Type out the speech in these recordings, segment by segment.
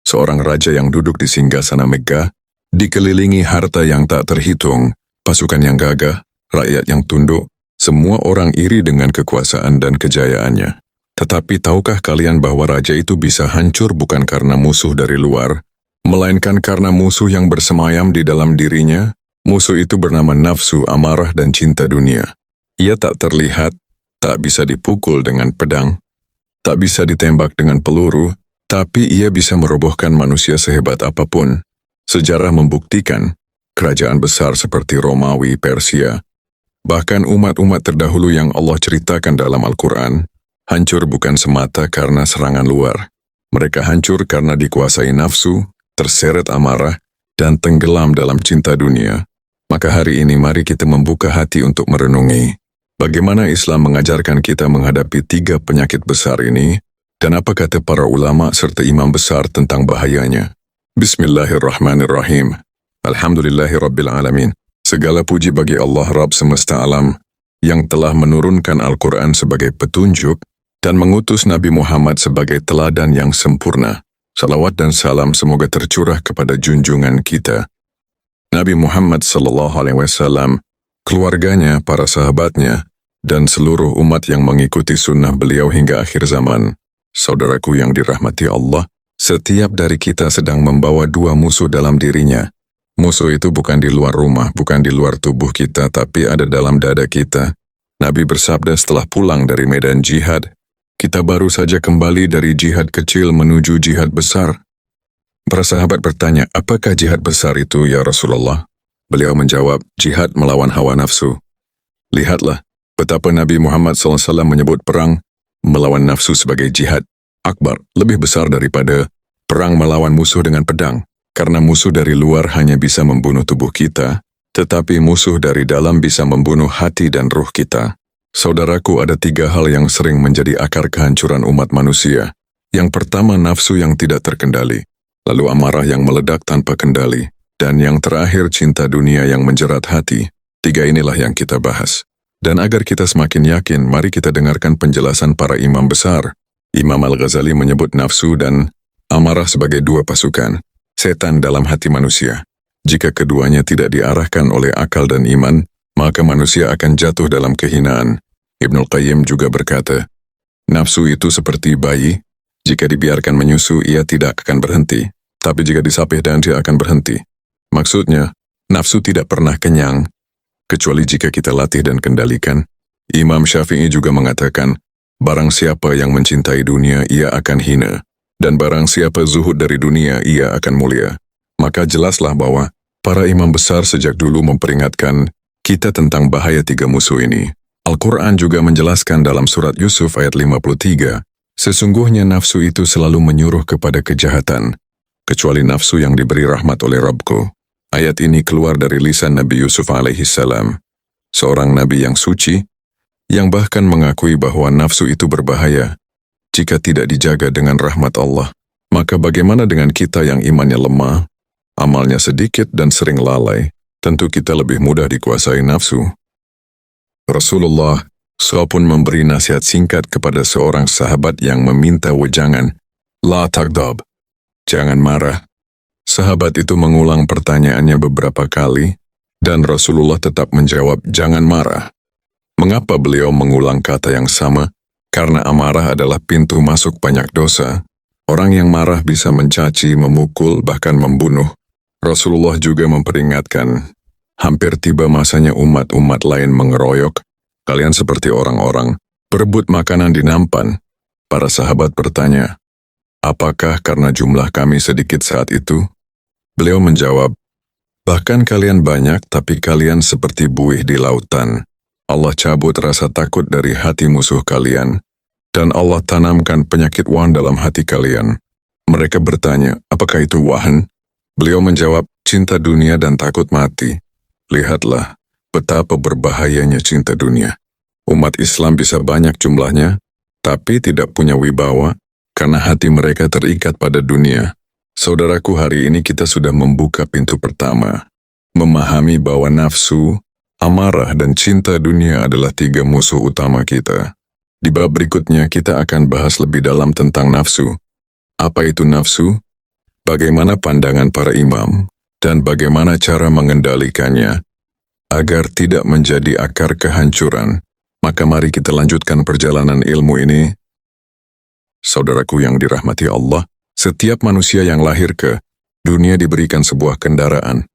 seorang raja yang duduk di singgasana megah, dikelilingi harta yang tak terhitung, pasukan yang gagah, rakyat yang tunduk, semua orang iri dengan kekuasaan dan kejayaannya. Tetapi tahukah kalian bahwa raja itu bisa hancur bukan karena musuh dari luar, melainkan karena musuh yang bersemayam di dalam dirinya? Musuh itu bernama nafsu, amarah, dan cinta dunia. Ia tak terlihat, tak bisa dipukul dengan pedang, tak bisa ditembak dengan peluru, tapi ia bisa merobohkan manusia sehebat apapun. Sejarah membuktikan, kerajaan besar seperti Romawi, Persia, bahkan umat-umat terdahulu yang Allah ceritakan dalam Al-Quran, hancur bukan semata karena serangan luar. Mereka hancur karena dikuasai nafsu, terseret amarah, dan tenggelam dalam cinta dunia. Maka hari ini mari kita membuka hati untuk merenungi bagaimana Islam mengajarkan kita menghadapi 3 penyakit besar ini, dan apa kata para ulama serta imam besar tentang bahayanya. Bismillahirrahmanirrahim. Alhamdulillahirrabbilalamin. Segala puji bagi Allah Rabb semesta alam, yang telah menurunkan Al-Quran sebagai petunjuk, dan mengutus Nabi Muhammad sebagai teladan yang sempurna. Salawat dan salam semoga tercurah kepada junjungan kita, Nabi Muhammad SAW, keluarganya, para sahabatnya, dan seluruh umat yang mengikuti sunnah beliau hingga akhir zaman. Saudaraku yang dirahmati Allah, setiap dari kita sedang membawa 2 musuh dalam dirinya. Musuh itu bukan di luar rumah, bukan di luar tubuh kita, tapi ada dalam dada kita. Nabi bersabda setelah pulang dari medan jihad, kita baru saja kembali dari jihad kecil menuju jihad besar. Para sahabat bertanya, apakah jihad besar itu ya Rasulullah? Beliau menjawab, jihad melawan hawa nafsu. Lihatlah, betapa Nabi Muhammad SAW menyebut perang melawan nafsu sebagai jihad akbar, lebih besar daripada perang melawan musuh dengan pedang. Karena musuh dari luar hanya bisa membunuh tubuh kita, tetapi musuh dari dalam bisa membunuh hati dan ruh kita. Saudaraku, ada 3 hal yang sering menjadi akar kehancuran umat manusia. Yang pertama, nafsu yang tidak terkendali. Lalu amarah yang meledak tanpa kendali, dan yang terakhir cinta dunia yang menjerat hati. 3 inilah yang kita bahas. Dan agar kita semakin yakin, mari kita dengarkan penjelasan para imam besar. Imam Al-Ghazali menyebut nafsu dan amarah sebagai 2 pasukan, setan dalam hati manusia. Jika keduanya tidak diarahkan oleh akal dan iman, maka manusia akan jatuh dalam kehinaan. Ibnul Qayyim juga berkata, nafsu itu seperti bayi, jika dibiarkan menyusu ia tidak akan berhenti. Tapi jika disapih dan dia akan berhenti. Maksudnya, nafsu tidak pernah kenyang, kecuali jika kita latih dan kendalikan. Imam Syafi'i juga mengatakan, barang siapa yang mencintai dunia, ia akan hina. Dan barang siapa zuhud dari dunia, ia akan mulia. Maka jelaslah bahwa para imam besar sejak dulu memperingatkan kita tentang bahaya 3 musuh ini. Al-Quran juga menjelaskan dalam surat Yusuf ayat 53, sesungguhnya nafsu itu selalu menyuruh kepada kejahatan, kecuali nafsu yang diberi rahmat oleh Rabbku. Ayat ini keluar dari lisan Nabi Yusuf alaihissalam, seorang nabi yang suci, yang bahkan mengakui bahwa nafsu itu berbahaya jika tidak dijaga dengan rahmat Allah. Maka bagaimana dengan kita yang imannya lemah, amalnya sedikit dan sering lalai? Tentu kita lebih mudah dikuasai nafsu. Rasulullah SAW pun memberi nasihat singkat kepada seorang sahabat yang meminta wejangan, la taghdab, jangan marah. Sahabat itu mengulang pertanyaannya beberapa kali, dan Rasulullah tetap menjawab, jangan marah. Mengapa beliau mengulang kata yang sama? Karena amarah adalah pintu masuk banyak dosa. Orang yang marah bisa mencaci, memukul, bahkan membunuh. Rasulullah juga memperingatkan, hampir tiba masanya umat-umat lain mengeroyok. Kalian seperti orang-orang berebut makanan di nampan. Para sahabat bertanya, apakah karena jumlah kami sedikit saat itu? Beliau menjawab, bahkan kalian banyak tapi kalian seperti buih di lautan. Allah cabut rasa takut dari hati musuh kalian, dan Allah tanamkan penyakit wahan dalam hati kalian. Mereka bertanya, apakah itu wahan? Beliau menjawab, cinta dunia dan takut mati. Lihatlah betapa berbahayanya cinta dunia. Umat Islam bisa banyak jumlahnya, tapi tidak punya wibawa, karena hati mereka terikat pada dunia. Saudaraku, hari ini kita sudah membuka pintu pertama, memahami bahwa nafsu, amarah, dan cinta dunia adalah 3 musuh utama kita. Di bab berikutnya kita akan bahas lebih dalam tentang nafsu. Apa itu nafsu? bagaimana pandangan para imam, dan bagaimana cara mengendalikannya agar tidak menjadi akar kehancuran. Maka mari kita lanjutkan perjalanan ilmu ini. Saudaraku yang dirahmati Allah, setiap manusia yang lahir ke dunia diberikan sebuah kendaraan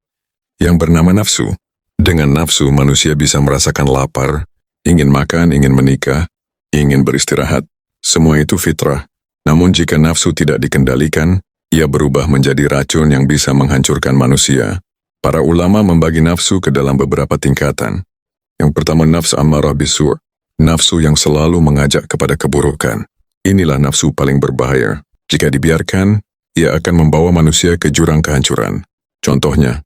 yang bernama nafsu. Dengan nafsu, manusia bisa merasakan lapar, ingin makan, ingin menikah, ingin beristirahat. Semua itu fitrah. Namun jika nafsu tidak dikendalikan, ia berubah menjadi racun yang bisa menghancurkan manusia. Para ulama membagi nafsu ke dalam beberapa tingkatan. Yang pertama, nafs ammarah bisu', nafsu yang selalu mengajak kepada keburukan. Inilah nafsu paling berbahaya. Jika dibiarkan, ia akan membawa manusia ke jurang kehancuran. Contohnya,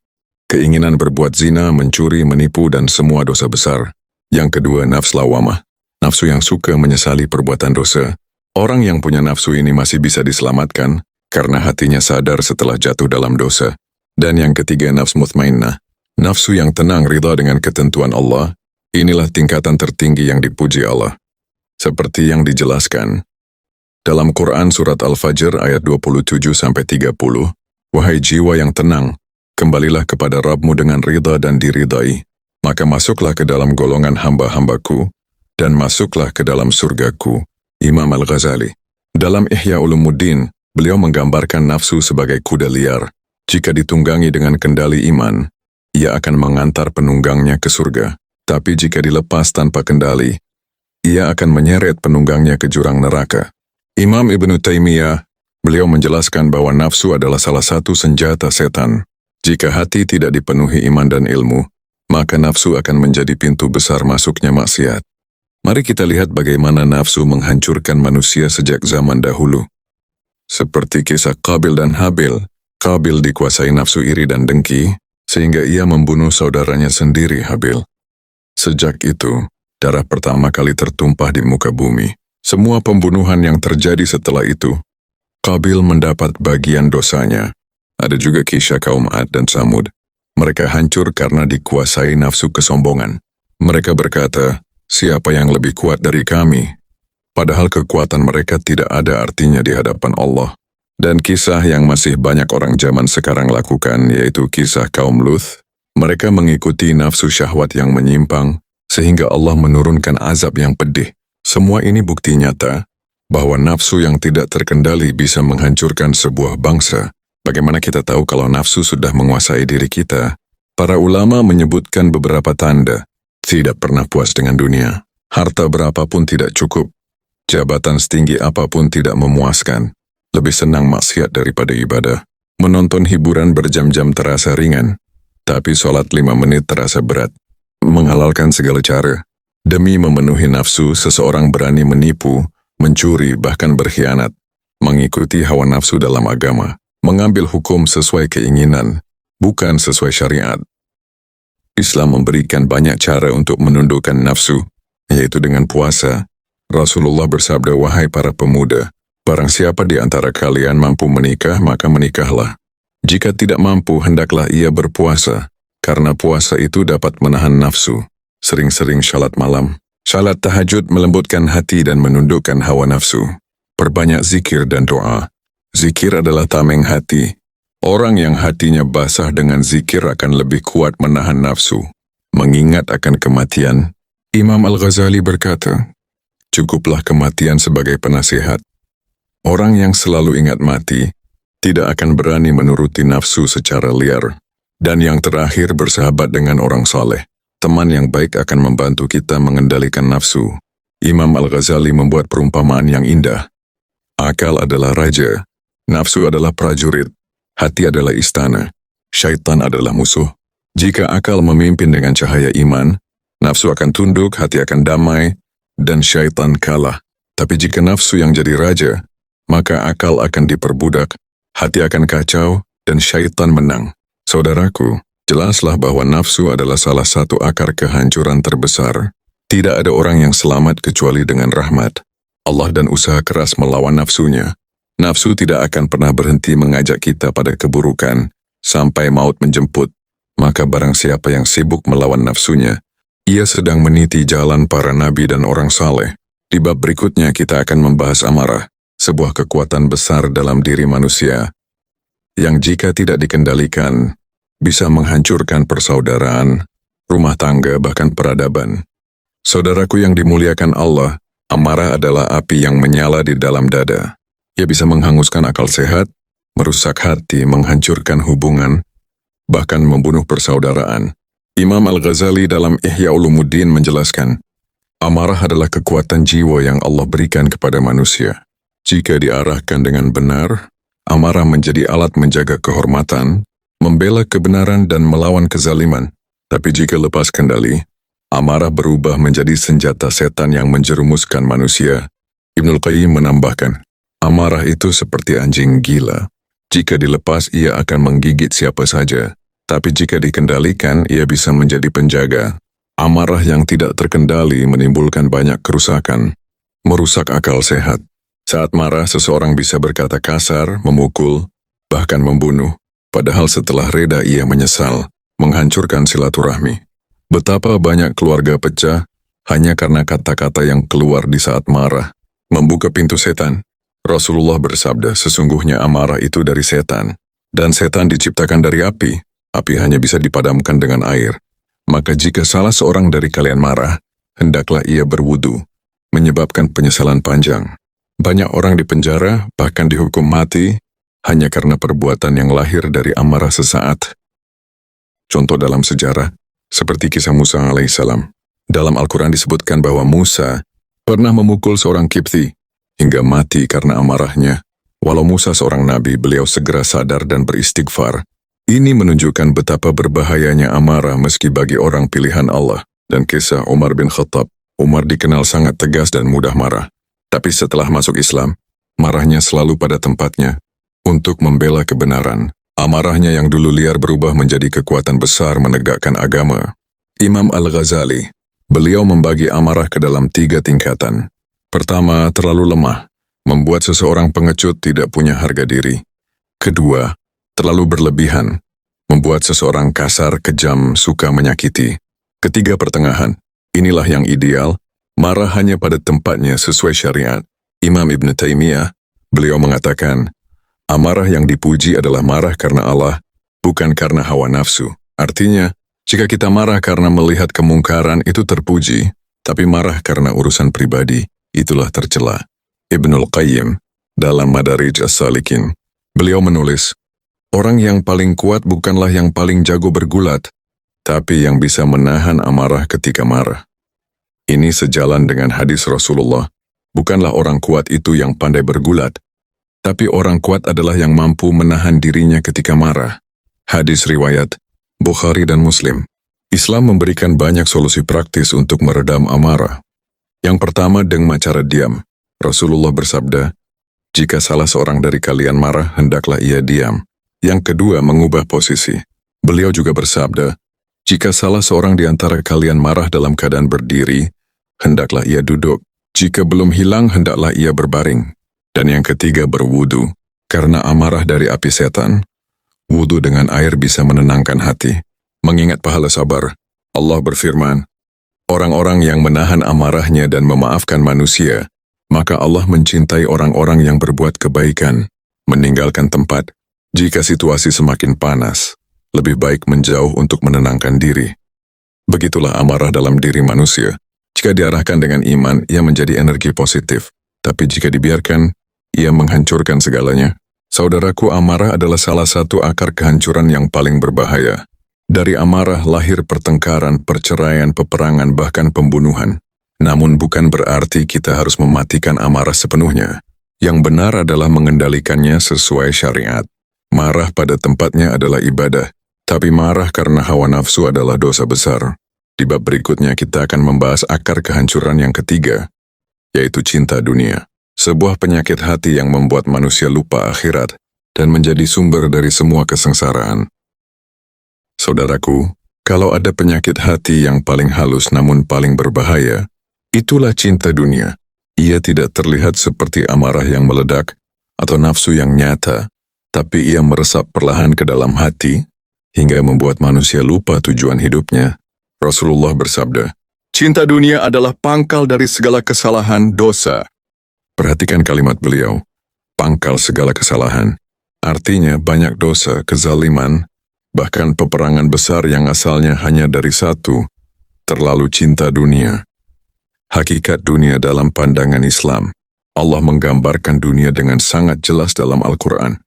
keinginan berbuat zina, mencuri, menipu, dan semua dosa besar. Yang kedua, nafs lawamah, nafsu yang suka menyesali perbuatan dosa. Orang yang punya nafsu ini masih bisa diselamatkan karena hatinya sadar setelah jatuh dalam dosa. Dan yang ketiga, nafs mutmainnah, nafsu yang tenang ridha dengan ketentuan Allah. Inilah tingkatan tertinggi yang dipuji Allah. Seperti yang dijelaskan dalam Quran Surat Al-Fajr ayat 27-30, wahai jiwa yang tenang, kembalilah kepada Rabbmu dengan ridha dan diridai, maka masuklah ke dalam golongan hamba-hambaku, dan masuklah ke dalam surgaku. Imam Al-Ghazali. Dalam Ihya Ulumuddin, beliau menggambarkan nafsu sebagai kuda liar. Jika ditunggangi dengan kendali iman, ia akan mengantar penunggangnya ke surga. Tapi jika dilepas tanpa kendali, ia akan menyeret penunggangnya ke jurang neraka. Imam Ibnu Taimiyah, beliau menjelaskan bahwa nafsu adalah salah satu senjata setan. Jika hati tidak dipenuhi iman dan ilmu, maka nafsu akan menjadi pintu besar masuknya maksiat. Mari kita lihat bagaimana nafsu menghancurkan manusia sejak zaman dahulu. Seperti kisah Qabil dan Habil, Qabil dikuasai nafsu iri dan dengki, sehingga ia membunuh saudaranya sendiri Habil. Sejak itu, darah pertama kali tertumpah di muka bumi. Semua pembunuhan yang terjadi setelah itu, Qabil mendapat bagian dosanya. Ada juga kisah kaum Ad dan Samud. Mereka hancur karena dikuasai nafsu kesombongan. Mereka berkata, siapa yang lebih kuat dari kami? Padahal kekuatan mereka tidak ada artinya di hadapan Allah. Dan kisah yang masih banyak orang zaman sekarang lakukan, yaitu kisah kaum Luth. Mereka mengikuti nafsu syahwat yang menyimpang, sehingga Allah menurunkan azab yang pedih. Semua ini bukti nyata bahwa nafsu yang tidak terkendali bisa menghancurkan sebuah bangsa. Bagaimana kita tahu kalau nafsu sudah menguasai diri kita? Para ulama menyebutkan beberapa tanda. Tidak pernah puas dengan dunia. Harta berapapun tidak cukup. Jabatan setinggi apapun tidak memuaskan. Lebih senang maksiat daripada ibadah. Menonton hiburan berjam-jam terasa ringan. Tapi sholat 5 menit terasa berat. Menghalalkan segala cara. Demi memenuhi nafsu, seseorang berani menipu, mencuri, bahkan berkhianat. Mengikuti hawa nafsu dalam agama. Mengambil hukum sesuai keinginan, bukan sesuai syariat. Islam memberikan banyak cara untuk menundukkan nafsu, yaitu dengan puasa. Rasulullah bersabda, wahai para pemuda, barang siapa di antara kalian mampu menikah, maka menikahlah. Jika tidak mampu, hendaklah ia berpuasa, karena puasa itu dapat menahan nafsu. Sering-sering salat malam. Salat tahajud melembutkan hati dan menundukkan hawa nafsu. Perbanyak zikir dan doa. Zikir adalah tameng hati. Orang yang hatinya basah dengan zikir akan lebih kuat menahan nafsu. Mengingat akan kematian, Imam Al-Ghazali berkata, cukuplah kematian sebagai penasihat. Orang yang selalu ingat mati, tidak akan berani menuruti nafsu secara liar. Dan yang terakhir, bersahabat dengan orang saleh. Teman yang baik akan membantu kita mengendalikan nafsu. Imam Al-Ghazali membuat perumpamaan yang indah. Akal adalah raja, nafsu adalah prajurit, hati adalah istana, syaitan adalah musuh. Jika akal memimpin dengan cahaya iman, nafsu akan tunduk, hati akan damai, dan syaitan kalah. Tapi jika nafsu yang jadi raja, maka akal akan diperbudak, hati akan kacau, dan syaitan menang. Saudaraku, jelaslah bahwa nafsu adalah salah satu akar kehancuran terbesar. Tidak ada orang yang selamat kecuali dengan rahmat Allah dan usaha keras melawan nafsunya. Nafsu tidak akan pernah berhenti mengajak kita pada keburukan, sampai maut menjemput. Maka barang siapa yang sibuk melawan nafsunya, ia sedang meniti jalan para nabi dan orang saleh. Di bab berikutnya kita akan membahas amarah, sebuah kekuatan besar dalam diri manusia, yang jika tidak dikendalikan, bisa menghancurkan persaudaraan, rumah tangga, bahkan peradaban. Saudaraku yang dimuliakan Allah, amarah adalah api yang menyala di dalam dada. Ia bisa menghanguskan akal sehat, merusak hati, menghancurkan hubungan, bahkan membunuh persaudaraan. Imam Al-Ghazali dalam Ihya Ulumuddin menjelaskan, amarah adalah kekuatan jiwa yang Allah berikan kepada manusia. Jika diarahkan dengan benar, amarah menjadi alat menjaga kehormatan, membela kebenaran dan melawan kezaliman. Tapi jika lepas kendali, amarah berubah menjadi senjata setan yang menjerumuskan manusia. Ibnul Qayyim menambahkan, amarah itu seperti anjing gila. Jika dilepas, ia akan menggigit siapa saja. Tapi jika dikendalikan, ia bisa menjadi penjaga. Amarah yang tidak terkendali menimbulkan banyak kerusakan, merusak akal sehat. Saat marah, seseorang bisa berkata kasar, memukul, bahkan membunuh. Padahal setelah reda ia menyesal, menghancurkan silaturahmi. Betapa banyak keluarga pecah hanya karena kata-kata yang keluar di saat marah. Membuka pintu setan. Rasulullah bersabda, sesungguhnya amarah itu dari setan. Dan setan diciptakan dari api. Api hanya bisa dipadamkan dengan air. Maka jika salah seorang dari kalian marah, hendaklah ia berwudu, menyebabkan penyesalan panjang. Banyak orang dipenjara, bahkan dihukum mati, hanya karena perbuatan yang lahir dari amarah sesaat. Contoh dalam sejarah, seperti kisah Musa alaihissalam. Dalam Al-Quran disebutkan bahwa Musa pernah memukul seorang Kipti hingga mati karena amarahnya. Walau Musa seorang nabi, beliau segera sadar dan beristighfar. Ini menunjukkan betapa berbahayanya amarah meski bagi orang pilihan Allah. Dan kisah Umar bin Khattab. Umar dikenal sangat tegas dan mudah marah. Tapi setelah masuk Islam, marahnya selalu pada tempatnya untuk membela kebenaran. Amarahnya yang dulu liar berubah menjadi kekuatan besar menegakkan agama. Imam Al-Ghazali, beliau membagi amarah ke dalam 3 tingkatan. Pertama, terlalu lemah, membuat seseorang pengecut tidak punya harga diri. Kedua, terlalu berlebihan, membuat seseorang kasar, kejam, suka menyakiti. Ketiga, pertengahan. Inilah yang ideal, marah hanya pada tempatnya sesuai syariat. Imam Ibn Taimiyah, beliau mengatakan, amarah yang dipuji adalah marah karena Allah, bukan karena hawa nafsu. Artinya, jika kita marah karena melihat kemungkaran itu terpuji, tapi marah karena urusan pribadi, itulah tercela. Ibnul Qayyim, dalam Madarij As-Salikin, beliau menulis, orang yang paling kuat bukanlah yang paling jago bergulat, tapi yang bisa menahan amarah ketika marah. Ini sejalan dengan hadis Rasulullah, bukanlah orang kuat itu yang pandai bergulat, tapi orang kuat adalah yang mampu menahan dirinya ketika marah. Hadis riwayat Bukhari dan Muslim. Islam memberikan banyak solusi praktis untuk meredam amarah. Yang pertama, dengan cara diam. Rasulullah bersabda, jika salah seorang dari kalian marah, hendaklah ia diam. Yang kedua, mengubah posisi. Beliau juga bersabda, jika salah seorang di antara kalian marah dalam keadaan berdiri, hendaklah ia duduk. Jika belum hilang, hendaklah ia berbaring. Dan yang ketiga, berwudu. Karena amarah dari api setan, wudu dengan air bisa menenangkan hati. Mengingat pahala sabar, Allah berfirman, orang-orang yang menahan amarahnya dan memaafkan manusia, maka Allah mencintai orang-orang yang berbuat kebaikan, meninggalkan tempat. Jika situasi semakin panas, lebih baik menjauh untuk menenangkan diri. Begitulah amarah dalam diri manusia. Jika diarahkan dengan iman, ia menjadi energi positif. Tapi jika dibiarkan, ia menghancurkan segalanya. Saudaraku, amarah adalah salah satu akar kehancuran yang paling berbahaya. Dari amarah lahir pertengkaran, perceraian, peperangan, bahkan pembunuhan. Namun bukan berarti kita harus mematikan amarah sepenuhnya. Yang benar adalah mengendalikannya sesuai syariat. Marah pada tempatnya adalah ibadah, tapi marah karena hawa nafsu adalah dosa besar. Di bab berikutnya kita akan membahas akar kehancuran yang ketiga, yaitu cinta dunia. Sebuah penyakit hati yang membuat manusia lupa akhirat dan menjadi sumber dari semua kesengsaraan. Saudaraku, kalau ada penyakit hati yang paling halus namun paling berbahaya, itulah cinta dunia. Ia tidak terlihat seperti amarah yang meledak atau nafsu yang nyata, tapi ia meresap perlahan ke dalam hati hingga membuat manusia lupa tujuan hidupnya. Rasulullah bersabda, cinta dunia adalah pangkal dari segala kesalahan dosa. Perhatikan kalimat beliau, pangkal segala kesalahan. Artinya banyak dosa, kezaliman, bahkan peperangan besar yang asalnya hanya dari satu, terlalu cinta dunia. Hakikat dunia dalam pandangan Islam. Allah menggambarkan dunia dengan sangat jelas dalam Al-Quran.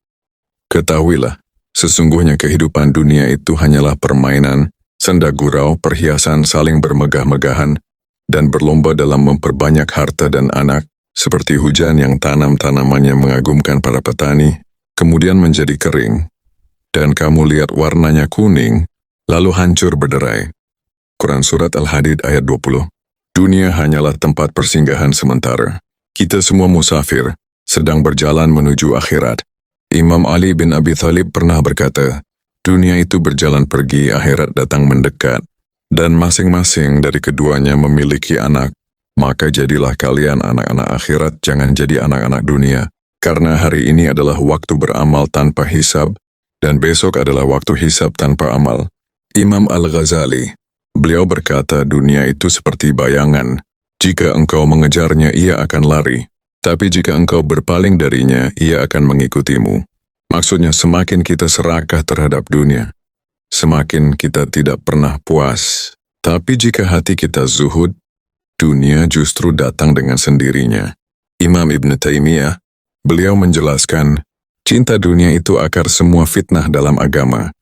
Ketahuilah, sesungguhnya kehidupan dunia itu hanyalah permainan, senda gurau, perhiasan saling bermegah-megahan, dan berlomba dalam memperbanyak harta dan anak, seperti hujan yang tanam tanamannya mengagumkan para petani, kemudian menjadi kering, dan kamu lihat warnanya kuning, lalu hancur berderai. Quran Surat Al-Hadid ayat 20. Dunia hanyalah tempat persinggahan sementara. Kita semua musafir, sedang berjalan menuju akhirat. Imam Ali bin Abi Thalib pernah berkata, dunia itu berjalan pergi, akhirat datang mendekat, dan masing-masing dari keduanya memiliki anak. Maka jadilah kalian anak-anak akhirat, jangan jadi anak-anak dunia. Karena hari ini adalah waktu beramal tanpa hisab, dan besok adalah waktu hisab tanpa amal. Imam Al-Ghazali, beliau berkata dunia itu seperti bayangan. Jika engkau mengejarnya, ia akan lari. Tapi jika engkau berpaling darinya, ia akan mengikutimu. Maksudnya semakin kita serakah terhadap dunia, semakin kita tidak pernah puas. Tapi jika hati kita zuhud, dunia justru datang dengan sendirinya. Imam Ibn Taymiyah, beliau menjelaskan, cinta dunia itu akar semua fitnah dalam agama.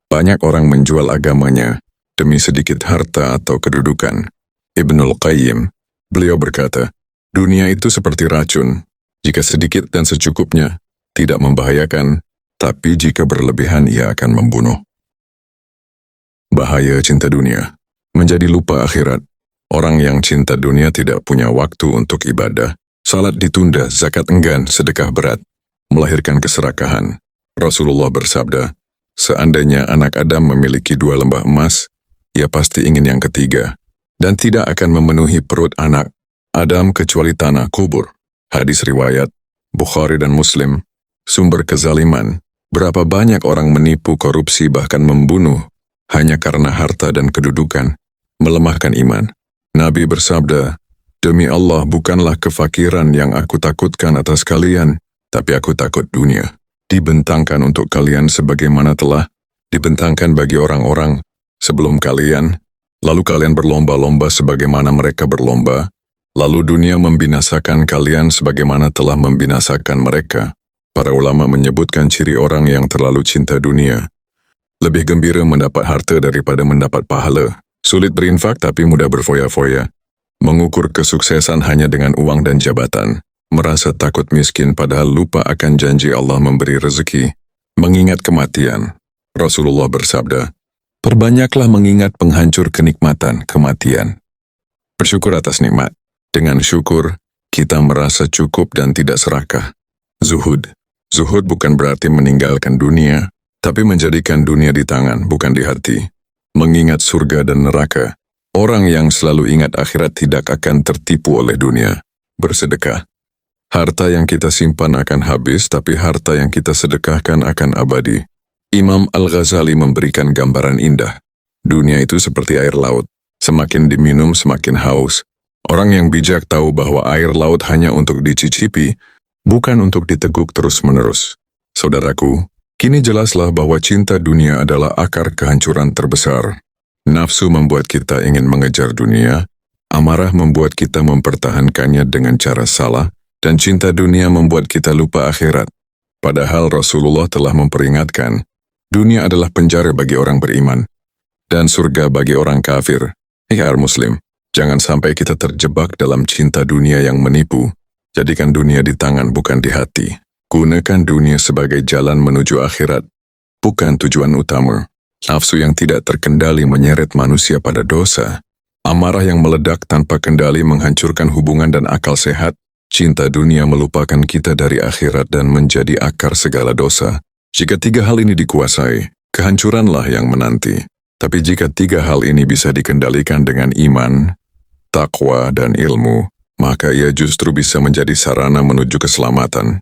Banyak orang menjual agamanya demi sedikit harta atau kedudukan. Ibnul Qayyim, beliau berkata, dunia itu seperti racun. Jika sedikit dan secukupnya, tidak membahayakan, tapi jika berlebihan ia akan membunuh. Bahaya cinta dunia, menjadi lupa akhirat. Orang yang cinta dunia tidak punya waktu untuk ibadah. Salat ditunda, zakat enggan, sedekah berat, melahirkan keserakahan. Rasulullah bersabda, seandainya anak Adam memiliki 2 lembah emas, ia pasti ingin yang ketiga, dan tidak akan memenuhi perut anak Adam kecuali tanah kubur. Hadis riwayat Bukhari dan Muslim. Sumber kezaliman, berapa banyak orang menipu, korupsi, bahkan membunuh hanya karena harta dan kedudukan, melemahkan iman. Nabi bersabda, demi Allah, bukanlah kefakiran yang aku takutkan atas kalian, tapi aku takut dunia. Dibentangkan untuk kalian sebagaimana telah dibentangkan bagi orang-orang sebelum kalian, lalu kalian berlomba-lomba sebagaimana mereka berlomba, lalu dunia membinasakan kalian sebagaimana telah membinasakan mereka. Para ulama menyebutkan ciri orang yang terlalu cinta dunia. Lebih gembira mendapat harta daripada mendapat pahala. Sulit berinfak tapi mudah berfoya-foya. Mengukur kesuksesan hanya dengan uang dan jabatan. Merasa takut miskin padahal lupa akan janji Allah memberi rezeki. Mengingat kematian. Rasulullah bersabda, perbanyaklah mengingat penghancur kenikmatan, kematian. Bersyukur atas nikmat. Dengan syukur, kita merasa cukup dan tidak serakah. Zuhud. Zuhud bukan berarti meninggalkan dunia, tapi menjadikan dunia di tangan, bukan di hati. Mengingat surga dan neraka. Orang yang selalu ingat akhirat tidak akan tertipu oleh dunia. Bersedekah. Harta yang kita simpan akan habis, tapi harta yang kita sedekahkan akan abadi. Imam Al-Ghazali memberikan gambaran indah. Dunia itu seperti air laut. Semakin diminum, semakin haus. Orang yang bijak tahu bahwa air laut hanya untuk dicicipi, bukan untuk diteguk terus-menerus. Saudaraku, kini jelaslah bahwa cinta dunia adalah akar kehancuran terbesar. Nafsu membuat kita ingin mengejar dunia, amarah membuat kita mempertahankannya dengan cara salah, dan cinta dunia membuat kita lupa akhirat. Padahal Rasulullah telah memperingatkan, dunia adalah penjara bagi orang beriman, dan surga bagi orang kafir. Ya Muslim, jangan sampai kita terjebak dalam cinta dunia yang menipu. Jadikan dunia di tangan, bukan di hati. Gunakan dunia sebagai jalan menuju akhirat, bukan tujuan utama. Nafsu yang tidak terkendali menyeret manusia pada dosa. Amarah yang meledak tanpa kendali menghancurkan hubungan dan akal sehat. Cinta dunia melupakan kita dari akhirat dan menjadi akar segala dosa. Jika 3 hal ini dikuasai, kehancuranlah yang menanti. Tapi jika 3 hal ini bisa dikendalikan dengan iman, takwa, dan ilmu, maka ia justru bisa menjadi sarana menuju keselamatan.